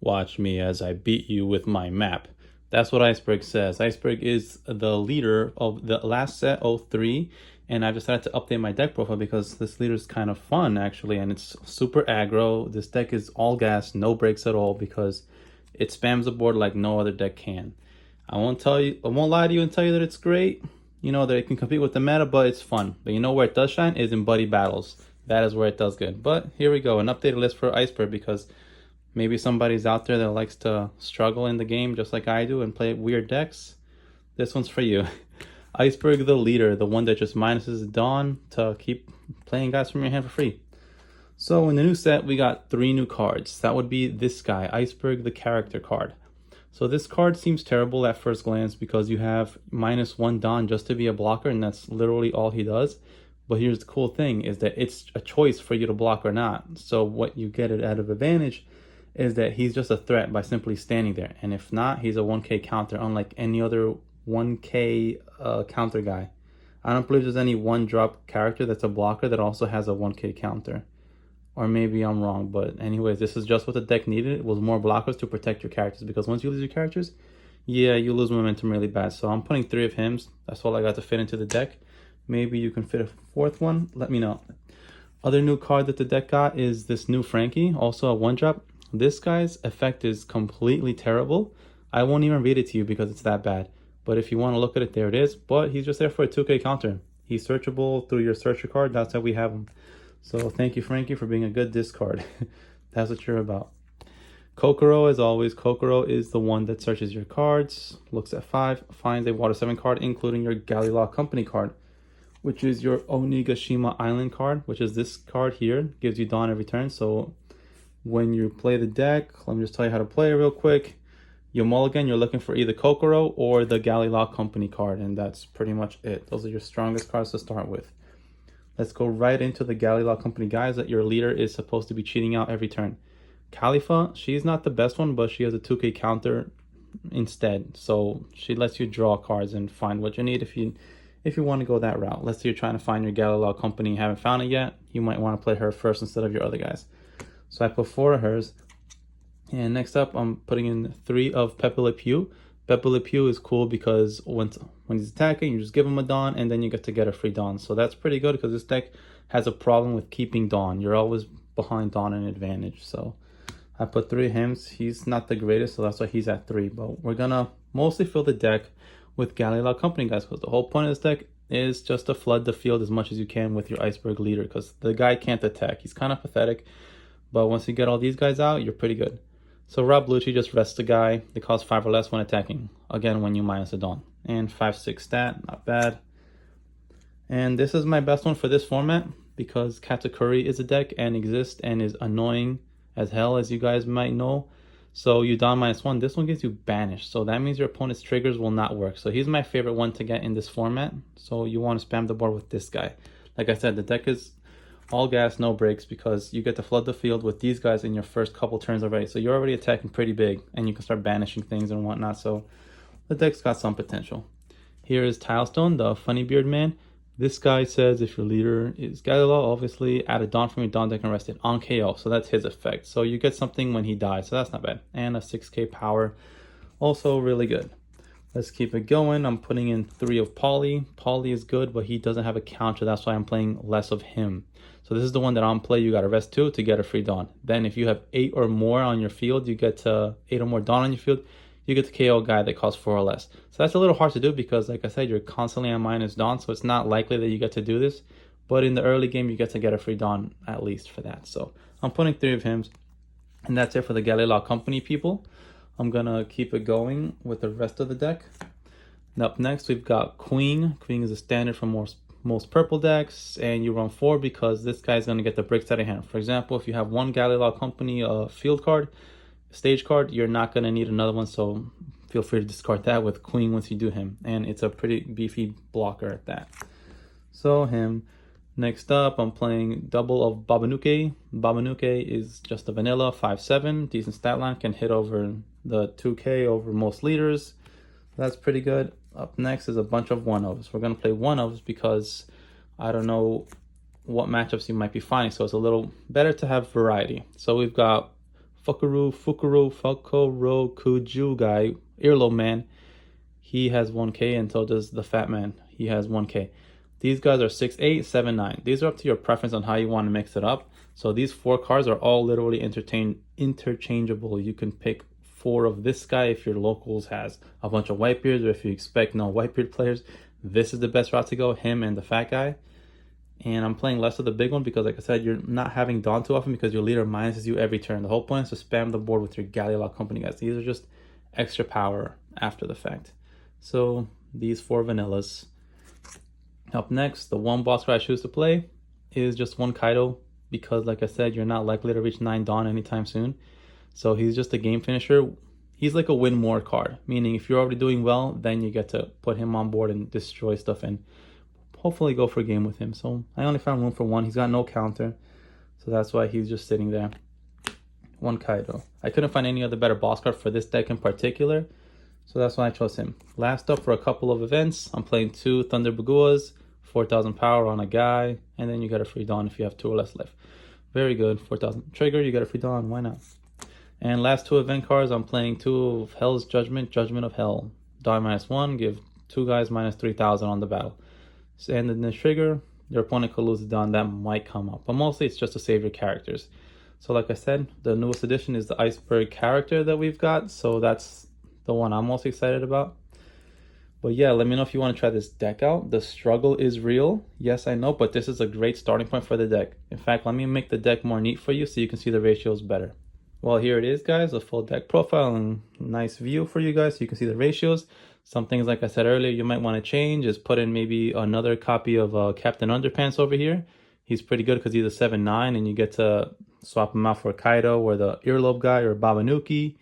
Watch me as I beat you with my map. That's what IceBurg says. IceBurg is the leader of the last set, 03, and I've decided to update my deck profile because this leader is kind of fun actually, and it's super aggro. This deck is all gas, no breaks at all because it spams the board like no other deck can. I won't lie to you and tell you that it's great. You know that it can compete with the meta, but it's fun. But you know where it does shine is in buddy battles. That is where it does good. But here we go, an updated list for IceBurg because maybe somebody's out there that likes to struggle in the game just like I do and play weird decks. This one's for you. IceBurg the leader, the one that just minuses Dawn to keep playing guys from your hand for free. So in the new set, we got 3 new cards. That would be this guy, IceBurg the character card. So this card seems terrible at first glance because you have -1 Dawn just to be a blocker, and that's literally all he does. But here's the cool thing is that it's a choice for you to block or not. So what you get out of advantage is that he's just a threat by simply standing there. And if not, he's a 1k counter, unlike any other 1k counter guy. I don't believe there's any 1-drop character that's a blocker that also has a 1k counter. Or maybe I'm wrong, but anyways, this is just what the deck needed. It was more blockers to protect your characters, because once you lose your characters, yeah, you lose momentum really bad. So I'm putting 3 of him. That's all I got to fit into the deck. Maybe you can fit a 4th one. Let me know. Other new card that the deck got is this new Frankie, also a 1-drop. This guy's effect is completely terrible. I won't even read it to you because it's that bad. But if you want to look at it, there it is. But he's just there for a 2k counter. He's searchable through your searcher card. That's how we have him. So thank you, Frankie, for being a good discard. That's what you're about. Kokoro, as always, Kokoro is the one that searches your cards, looks at 5, finds a Water 7 card, including your Gallilaw Company card, which is your Onigashima Island card, which is this card here. Gives you Dawn every turn. So when you play the deck, let me just tell you how to play it real quick. You mulligan, you're looking for either Kokoro or the Gallilaw Company card, and that's pretty much it. Those are your strongest cards to start with. Let's go right into the Gallilaw Company guys that your leader is supposed to be cheating out every turn. Khalifa, she's not the best one, but she has a 2k counter instead. So she lets you draw cards and find what you need if you want to go that route. Let's say you're trying to find your Gallilaw Company and haven't found it yet. You might want to play her first instead of your other guys. So I put 4 of hers. And next up, I'm putting in 3 of Pepe Le Pew. Pepe Le Pew is cool because when he's attacking, you just give him a Dawn, and then you get to get a free Dawn. So that's pretty good because this deck has a problem with keeping Dawn. You're always behind Dawn in advantage. So I put 3 of him. He's not the greatest, so that's why he's at 3. But we're going to mostly fill the deck with Gallilaw Company guys, because the whole point of this deck is just to flood the field as much as you can with your IceBurg leader, because the guy can't attack. He's kind of pathetic, but once you get all these guys out, you're pretty good. So Rob Lucci just rests the guy. They cost 5 or less when attacking. Again, when you minus a Dawn. And 5/6 stat, not bad. And this is my best one for this format because Katakuri is a deck and exists and is annoying as hell, as you guys might know. So you Dawn -1. This one gives you Banish. So that means your opponent's triggers will not work. So he's my favorite one to get in this format. So you want to spam the board with this guy. Like I said, the deck is all gas, no breaks, because you get to flood the field with these guys in your first couple turns already. So you're already attacking pretty big, and you can start banishing things and whatnot. So the deck's got some potential. Here is Tilestone, the funny beard man. This guy says if your leader is Gallilaw, obviously add a Dawn from your Dawn deck and rest it on KO. So that's his effect. So you get something when he dies, so that's not bad. And a 6k power, also really good. Let's keep it going. I'm putting in 3 of Polly. Polly is good, but he doesn't have a counter. That's why I'm playing less of him. So this is the one that on play, you got to rest 2 to get a free Dawn. Then if you have 8 or more on your field, you get to 8 or more Dawn on your field, you get to KO a guy that costs 4 or less. So that's a little hard to do because, like I said, you're constantly on minus Dawn, so it's not likely that you get to do this. But in the early game, you get to get a free Dawn at least for that. So I'm putting 3 of him, and that's it for the Gallilaw Company people. I'm going to keep it going with the rest of the deck. And up next, we've got Queen. Queen is a standard for most purple decks, and you run 4 because this guy's going to get the bricks out of hand. For example, if you have one Gallilaw Company field card, stage card, you're not going to need another one, so feel free to discard that with Queen once you do him, and it's a pretty beefy blocker at that. So him. Next up, I'm playing double of Babanuke. Babanuke is just a vanilla 5/7, decent stat line, can hit over the 2k over most leaders. That's pretty good. Up next is a bunch of 1-ofs. We're going to play 1-ofs because I don't know what matchups you might be finding, so it's a little better to have variety. So we've got Fukuro Kuju guy, Earlobe Man, he has 1k, and so does the Fat Man. He has 1k. These guys are 6'8", 7'9". These are up to your preference on how you want to mix it up. So these 4 cards are all literally interchangeable. You can pick 4 of this guy if your locals has a bunch of Whitebeards, or if you expect no Whitebeard players, this is the best route to go, him and the Fat Guy. And I'm playing less of the big one because, like I said, you're not having Dawn too often because your leader minuses you every turn. The whole point is to spam the board with your Gallilock Company guys. These are just extra power after the fact. So these 4 vanillas. Up next, the one boss card I choose to play is just 1 Kaido because, like I said, you're not likely to reach 9 Dawn anytime soon. So he's just a game finisher. He's like a win more card, meaning if you're already doing well, then you get to put him on board and destroy stuff and hopefully go for a game with him. So I only found room for 1. He's got no counter, so that's why he's just sitting there. 1 Kaido. I couldn't find any other better boss card for this deck in particular, so that's why I chose him. Last up, for a couple of events, I'm playing 2 Thunder Baguas, 4,000 power on a guy, and then you get a free Dawn if you have 2 or less left. Very good. 4,000 trigger, you get a free Dawn, why not? And last 2 event cards, I'm playing 2 of Hell's Judgment, Judgment of Hell. Die -1, give 2 guys -3,000 on the battle. And then the trigger, your opponent could lose a Dawn, that might come up. But mostly it's just to save your characters. So like I said, the newest addition is the IceBurg character that we've got. So that's the one I'm most excited about. But yeah, let me know if you want to try this deck out. The struggle is real. Yes, I know, but this is a great starting point for the deck. In fact, let me make the deck more neat for you so you can see the ratios better. Well, here it is, guys, a full deck profile and nice view for you guys so you can see the ratios. Some things, like I said earlier, you might want to change is put in maybe another copy of Captain Underpants over here. He's pretty good because he's a 7'9", and you get to swap him out for Kaido or the Earlobe guy or Babanuki.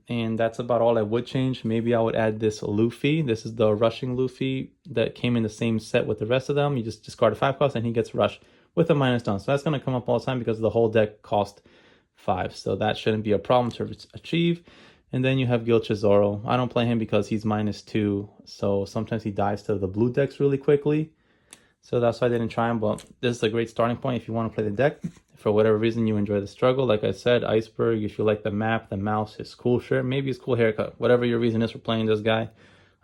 And that's about all I would change. Maybe I would add this Luffy. This is the rushing Luffy that came in the same set with the rest of them. You just discard a 5 cost and he gets rushed with a -Dawn. So that's going to come up all the time because the whole deck cost 5. So that shouldn't be a problem to achieve. And then you have Gil Chizoro. I don't play him because he's -2. So sometimes he dies to the blue decks really quickly. So that's why I didn't try him. But this is a great starting point if you want to play the deck. For whatever reason you enjoy the struggle, like I said, IceBurg, if you like the map, the mouse, his cool shirt, maybe his cool haircut, whatever your reason is for playing this guy,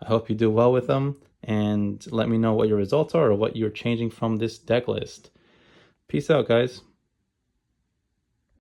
I hope you do well with him. And let me know what your results are or what you're changing from this deck list. Peace out, guys.